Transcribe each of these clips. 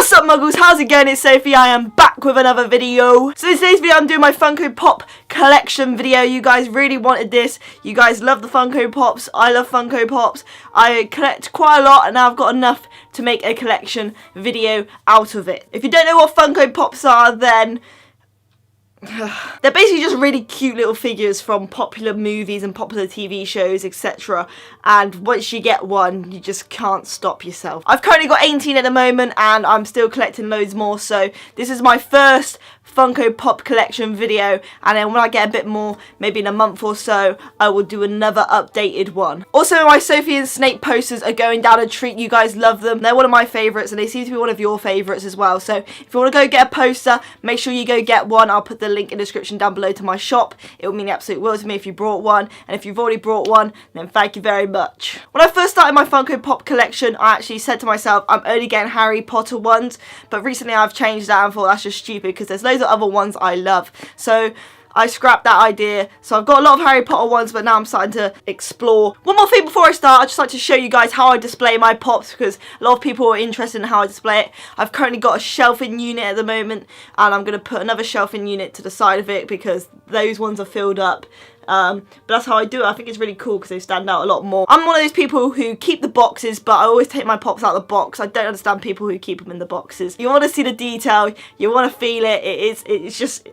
What's up, muggles? How's it going? It's Sophie. I am back with another video. So in today's video, I'm doing my Funko Pop collection video. You guys really wanted this. You guys love the Funko Pops. I love Funko Pops. I collect quite a lot, and now I've got enough to make a collection video out of it. If you don't know what Funko Pops are, then they're basically just really cute little figures from popular movies and popular TV shows, etc. And once you get one, you just can't stop yourself. I've currently got 18 at the moment, and I'm still collecting loads more. So this is my first Funko Pop collection video, and then when I get a bit more, maybe in a month or so, I will do another updated one. Also, my Sophie and Snape posters are going down a treat. You guys love them. They're one of my favourites, and they seem to be one of your favourites as well. So if you want to go get a poster, make sure you go get one. I'll put the link in the description down below to my shop. It will mean the absolute world to me if you brought one, and if you've already brought one, then thank you very much. When I first started my Funko Pop collection, I actually said to myself, I'm only getting Harry Potter ones, but recently I've changed that and thought that's just stupid because there's loads of other ones I love. So I scrapped that idea. So I've got a lot of Harry Potter ones, but now I'm starting to explore. One more thing before I start, I'd just like to show you guys how I display my pops, because a lot of people are interested in how I display it. I've currently got a shelving unit at the moment, and I'm going to put another shelving unit to the side of it because those ones are filled up. But that's how I do it. I think it's really cool because they stand out a lot more. I'm one of those people who keep the boxes, but I always take my pops out of the box. I don't understand people who keep them in the boxes. You want to see the detail, you want to feel it. It's just,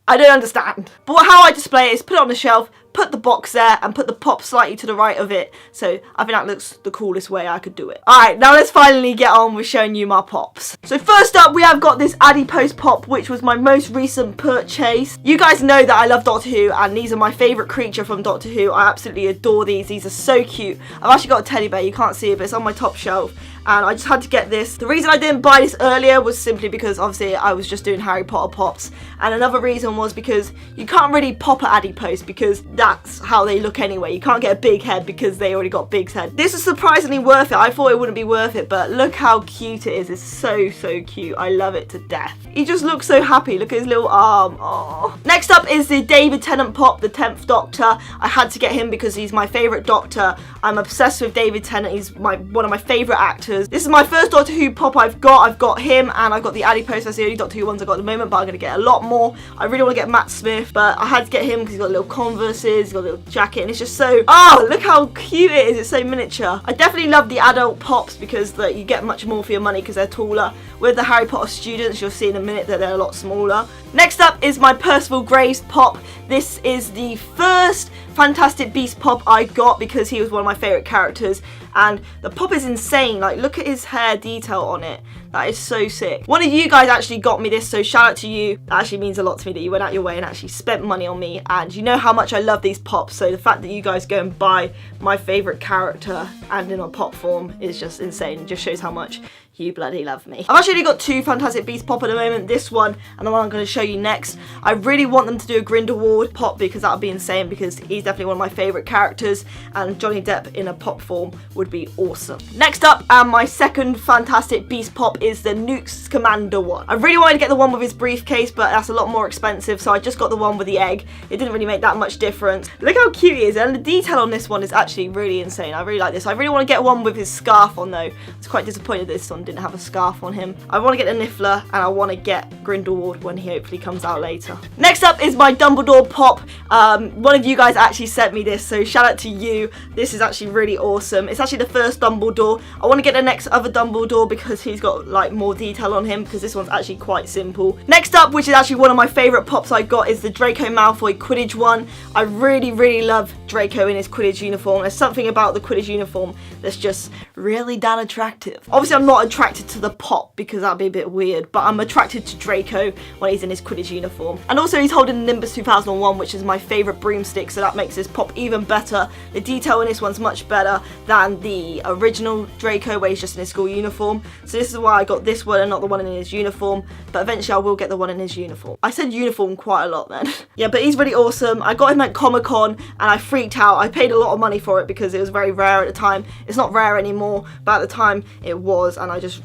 I don't understand. But how I display it is put it on the shelf, put the box there, and put the pop slightly to the right of it. So I think that looks the coolest way I could do it. Alright, now let's finally get on with showing you my pops. So first up, we have got this Adipose pop, which was my most recent purchase. You guys know that I love Doctor Who, and these are my favourite creature from Doctor Who. I absolutely adore these. These are so cute. I've actually got a teddy bear. You can't see it, but it's on my top shelf. And I just had to get this. The reason I didn't buy this earlier was simply because obviously I was just doing Harry Potter pops. And another reason was because you can't really pop an Adipose because that's how they look anyway. You can't get a big head because they already got big head. This is surprisingly worth it. I thought it wouldn't be worth it, but look how cute it is. It's so cute. I love it to death. He just looks so happy. Look at his little arm. Oh. Next up is the David Tennant pop, the 10th Doctor. I had to get him because he's my favourite Doctor. I'm obsessed with David Tennant. He's one of my favourite actors. This is my first Doctor Who pop I've got. I've got him, and I've got the Adipose. That's the only Doctor Who ones I've got at the moment, but I'm going to get a lot more. I really want to get Matt Smith, but I had to get him because he's got little Converses, he's got a little jacket, and it's just so, oh, look how cute it is. It's so miniature. I definitely love the adult pops because you get much more for your money because they're taller. With the Harry Potter students, you'll see in a minute that they're a lot smaller. Next up is my Percival Graves pop. This is the first Fantastic Beasts pop I got because he was one of my favourite characters, and the pop is insane. Like, look at his hair detail on it. That is so sick. One of you guys actually got me this, so shout out to you. That actually means a lot to me that you went out your way and actually spent money on me, and you know how much I love these pops, so the fact that you guys go and buy my favourite character and in a pop form is just insane. It just shows how much you bloody love me. I've actually got two Fantastic Beasts pop at the moment, this one and the one I'm going to show you next. I really want them to do a Grindelwald pop because that would be insane, because he's definitely one of my favourite characters, and Johnny Depp in a pop form would be awesome. Next up, and my second Fantastic Beast pop, is the Newt Scamander one. I really wanted to get the one with his briefcase, but that's a lot more expensive, so I just got the one with the egg. It didn't really make that much difference. Look how cute he is, and the detail on this one is actually really insane. I really like this. I really want to get one with his scarf on though. I was quite disappointed this one didn't have a scarf on him. I want to get the Niffler, and I want to get Grindelwald when he hopefully comes out later. Next up is my Dumbledore pop. One of you guys actually sent me this, so shout out to you. This is actually really awesome. It's actually the first Dumbledore. I want to get the next other Dumbledore because he's got like more detail on him, because this one's actually quite simple. Next up, which is actually one of my favourite pops I got, is the Draco Malfoy Quidditch one. I really love Draco in his Quidditch uniform. There's something about the Quidditch uniform that's just really damn attractive. Obviously I'm not attracted to the pop because that'd be a bit weird, but I'm attracted to Draco when he's in his Quidditch uniform. And also he's holding the Nimbus 2001, which is my favourite broomstick, so that makes this pop even better. The detail in this one's much better than the original Draco where he's just in his school uniform. So this is why I got this one and not the one in his uniform, but eventually I will get the one in his uniform. I said uniform quite a lot then. Yeah, but he's really awesome. I got him at Comic-Con and I freaked out. I paid a lot of money for it because it was very rare at the time. It's not rare anymore, but at the time it was, and I just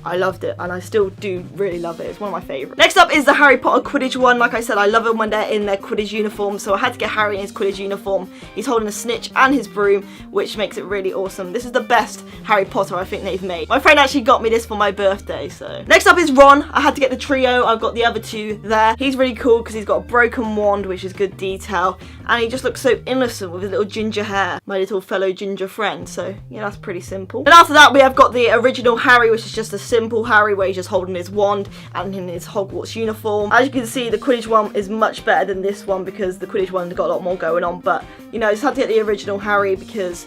I loved it, and I still do really love it. It's one of my favourites. Next up is the Harry Potter Quidditch one. Like I said, I love them when they're in their Quidditch uniform, so I had to get Harry in his Quidditch uniform. He's holding a snitch and his broom, which makes it really awesome. This is the best Harry Potter I think they've made. My friend actually got me this for my birthday, so. Next up is Ron. I had to get the trio. I've got the other two there. He's really cool because he's got a broken wand, which is good detail, and he just looks so innocent with his little ginger hair. My little fellow ginger friend, so yeah, that's pretty simple. And after that, we have got the original Harry, which is just a simple Harry where he's just holding his wand and in his Hogwarts uniform. As you can see, the Quidditch one is much better than this one because the Quidditch one's got a lot more going on, but you know, I just had to get the original Harry because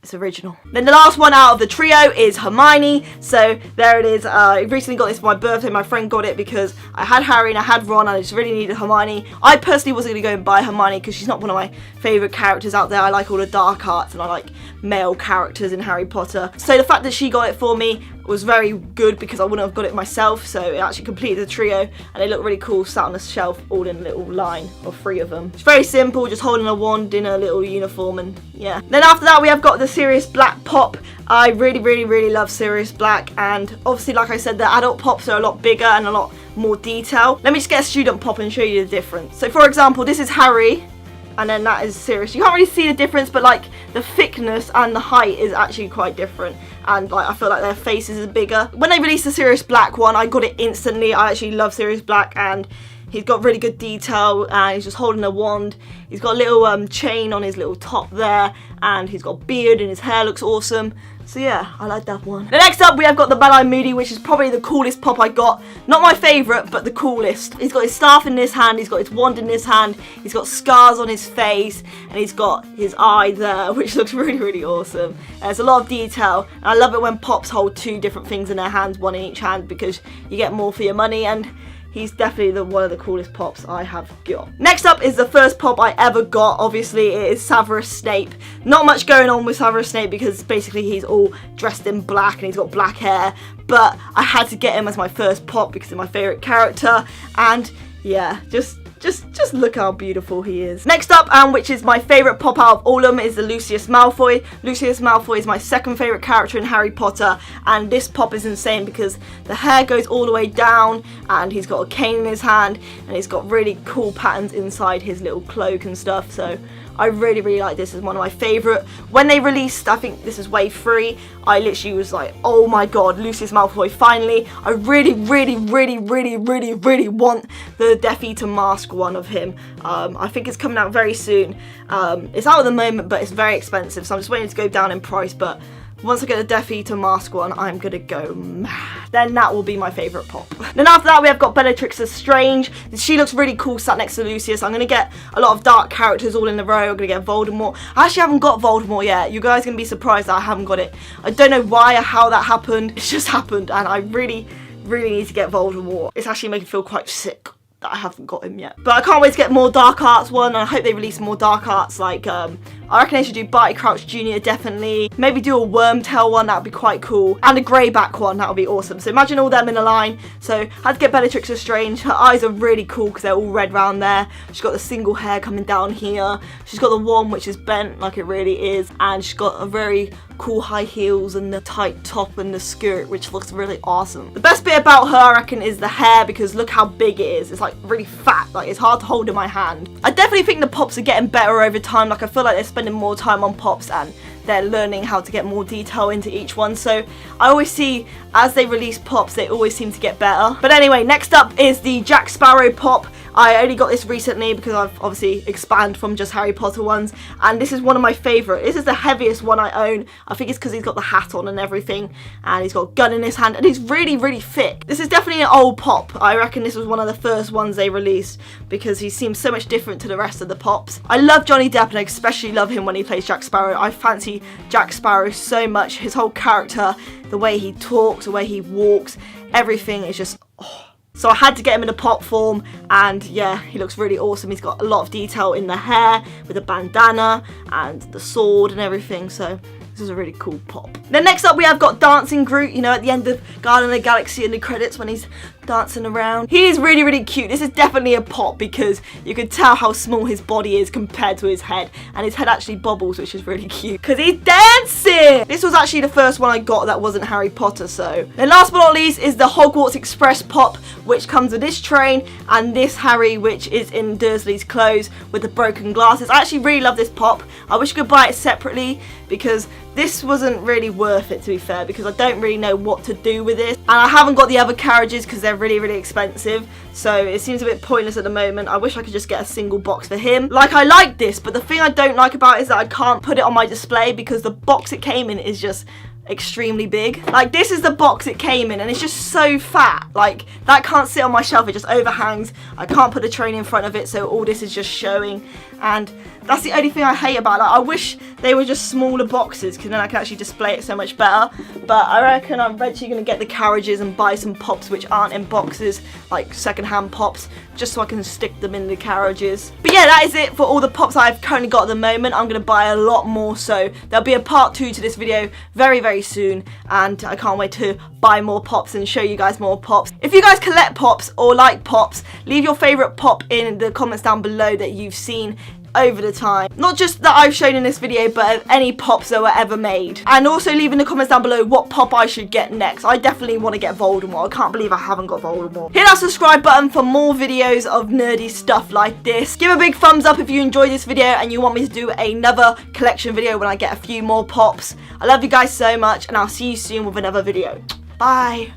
it's original. Then the last one out of the trio is Hermione. So there it is. I recently got this for my birthday. My friend got it because I had Harry and I had Ron and I just really needed Hermione. I personally wasn't going to go and buy Hermione because she's not one of my favourite characters out there. I like all the dark arts and I like male characters in Harry Potter. So the fact that she got it for me was very good because I wouldn't have got it myself. So it actually completed the trio and they look really cool sat on the shelf all in a little line of 3 of them. It's very simple, just holding a wand in a little uniform, and yeah. Then after that we have got the Sirius Black Pop. I really love Sirius Black, and obviously like I said, the adult pops are a lot bigger and a lot more detail. Let me just get a student pop and show you the difference. So for example, this is Harry and then that is Sirius. You can't really see the difference, but like the thickness and the height is actually quite different, and like I feel like their faces are bigger. When they released the Sirius Black one, I got it instantly. I actually love Sirius Black, and he's got really good detail and he's just holding a wand. He's got a little chain on his little top there, and he's got a beard and his hair looks awesome. So yeah, I like that one. The next up we have got the Bella Moody, which is probably the coolest pop I got. Not my favourite, but the coolest. He's got his staff in this hand, he's got his wand in this hand, he's got scars on his face, and he's got his eye there, which looks really awesome. There's a lot of detail, and I love it when pops hold 2 different things in their hands, one in each hand, because you get more for your money, and he's definitely one of the coolest pops I have got. Next up is the first pop I ever got. Obviously, it is Severus Snape. Not much going on with Severus Snape because basically he's all dressed in black and he's got black hair. But I had to get him as my first pop because he's my favourite character. And yeah, just look how beautiful he is. Next up, and which is my favourite pop out of all of them, is the Lucius Malfoy. Lucius Malfoy is my second favourite character in Harry Potter, and this pop is insane because the hair goes all the way down and he's got a cane in his hand and he's got really cool patterns inside his little cloak and stuff. So I really like this. It's one of my favourite. When they released, I think this is wave 3, I literally was like, oh my god, Lucius Malfoy, finally. I really want the Death Eater mask one of him. I think it's coming out very soon. It's out at the moment, but it's very expensive, so I'm just waiting to go down in price, but once I get the Death Eater mask one, I'm gonna go mad. Then that will be my favourite pop. Then after that, we have got Bellatrix Lestrange. She looks really cool sat next to Lucius. I'm gonna get a lot of dark characters all in a row. I'm gonna get Voldemort. I actually haven't got Voldemort yet. You guys are gonna be surprised that I haven't got it. I don't know why or how that happened. It's just happened, and I really need to get Voldemort. It's actually making me feel quite sick that I haven't got him yet. But I can't wait to get more dark arts one, and I hope they release more dark arts. Like I reckon they should do Barty Crouch Jr. definitely. Maybe do a Wormtail one, that would be quite cool. And a Greyback one, that would be awesome. So imagine all them in a line. So I had to get Bellatrix Lestrange. Her eyes are really cool because they're all red round there. She's got the single hair coming down here. She's got the wand which is bent like it really is. And she's got a very cool high heels and the tight top and the skirt, which looks really awesome. The best bit about her, I reckon, is the hair, because look how big it is. It's like really fat, like it's hard to hold in my hand. I definitely think the pops are getting better over time. Like I feel like they're spending more time on pops and they're learning how to get more detail into each one. So I always see as they release pops, they always seem to get better. But anyway, next up is the Jack Sparrow pop. I only got this recently because I've obviously expanded from just Harry Potter ones, and this is one of my favourite. This is the heaviest one I own. I think it's because he's got the hat on and everything, and he's got a gun in his hand, and he's really thick. This is definitely an old pop. I reckon this was one of the first ones they released because he seems so much different to the rest of the pops. I love Johnny Depp, and I especially love him when he plays Jack Sparrow. I fancy Jack Sparrow so much. His whole character, the way he talks, the way he walks, everything is just So I had to get him in a pop form, and yeah, he looks really awesome. He's got a lot of detail in the hair with a bandana and the sword and everything, so this is a really cool pop. Then next up we have got Dancing Groot, you know, at the end of Guardians of the Galaxy in the credits when he's dancing around. He is really, really cute. This is definitely a pop because you can tell how small his body is compared to his head. And his head actually bobbles, which is really cute because he's dancing. This was actually the first one I got that wasn't Harry Potter, so. And last but not least is the Hogwarts Express Pop, which comes with this train and this Harry, which is in Dursley's clothes with the broken glasses. I actually really love this pop. I wish you could buy it separately because this wasn't really worth it, to be fair, because I don't really know what to do with it. And I haven't got the other carriages because they're really, really expensive. So it seems a bit pointless at the moment. I wish I could just get a single box for him. Like, I like this, but the thing I don't like about it is that I can't put it on my display because the box it came in is just extremely big. Like, this is the box it came in and it's just so fat. Like, that can't sit on my shelf. It just overhangs. I can't put a train in front of it, so all this is just showing. And that's the only thing I hate about it. I wish they were just smaller boxes because then I could actually display it so much better. But I reckon I'm eventually going to get the carriages and buy some pops which aren't in boxes, like second-hand pops, just so I can stick them in the carriages. But yeah, that is it for all the pops I've currently got at the moment. I'm going to buy a lot more, so there'll be a part 2 to this video very, very soon. And I can't wait to buy more pops and show you guys more pops. If you guys collect pops or like pops, leave your favourite pop in the comments down below that you've seen over the time. Not just that I've shown in this video, but any pops that were ever made. And also leave in the comments down below what pop I should get next. I definitely want to get Voldemort. I can't believe I haven't got Voldemort. Hit that subscribe button for more videos of nerdy stuff like this. Give a big thumbs up if you enjoyed this video and you want me to do another collection video when I get a few more pops. I love you guys so much and I'll see you soon with another video. Bye.